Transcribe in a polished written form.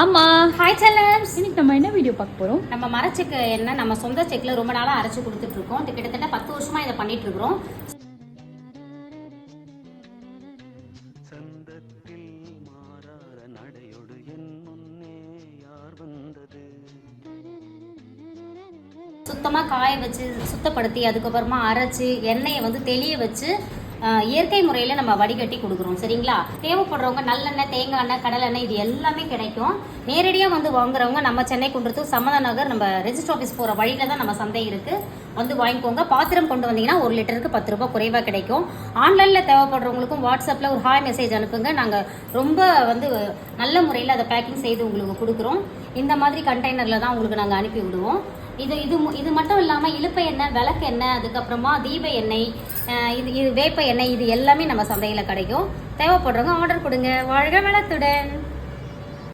அம்மா ஹாய் செல்லம்ஸ். இன்னைக்கு நம்ம என்ன வீடியோ பார்க்க போறோம்? நம்ம மரச்செக்கு என்ன நம்ம சொந்த செக்கில் ரொம்ப நாளாக அரைச்சி கொடுத்துட்டு இருக்கோம். இது கிட்டத்தட்ட 10 வருஷமா இதை பண்ணிட்டு இருக்கிறோம். சுத்தமாக காய வச்சு சுத்தப்படுத்தி அதுக்கப்புறமா அரைச்சி எண்ணெயை வந்து தெளிய வச்சு இயற்கை முறையில் நம்ம வடிகட்டி கொடுக்குறோம். சரிங்களா? தேவைப்படுறவங்க நல்லெண்ணெய், தேங்காய் எண்ணெய், கடலை எண்ணெய் இது எல்லாமே கிடைக்கும். நேரடியாக வந்து வாங்குறவங்க நம்ம சென்னை குன்றத்தூர் சமதா நகர் நம்ம ரெஜிஸ்டர் ஆஃபீஸ் போகிற வழியில் தான் நம்ம சந்தை இருக்குது. வந்து வாங்கிக்கோங்க. பாத்திரம் கொண்டு வந்தீங்கன்னா 1 லிட்டருக்கு 10 ரூபாய் குறைவாக கிடைக்கும். ஆன்லைனில் தேவைப்படுறவங்களுக்கும் வாட்ஸ்அப்பில் ஒரு ஹாய் மெசேஜ் அனுப்புங்க. நாங்கள் ரொம்ப வந்து நல்ல முறையில் அதை பேக்கிங் செய்து உங்களுக்கு கொடுக்குறோம். இந்த மாதிரி கண்டெய்னரில் தான் உங்களுக்கு நாங்கள் அனுப்பி விடுவோம். இது மட்டும் இல்லாமல் இழுப்ப எண்ணெய், விளக்கு எண்ணெய், அதுக்கப்புறமா தீப எண்ணெய், இது வேப்ப எண்ணெய், இது எல்லாமே நம்ம சந்தையில் கிடைக்கும். தேவைப்படுறவங்க ஆர்டர் கொடுங்க. வாழ்க வளத்துடன்.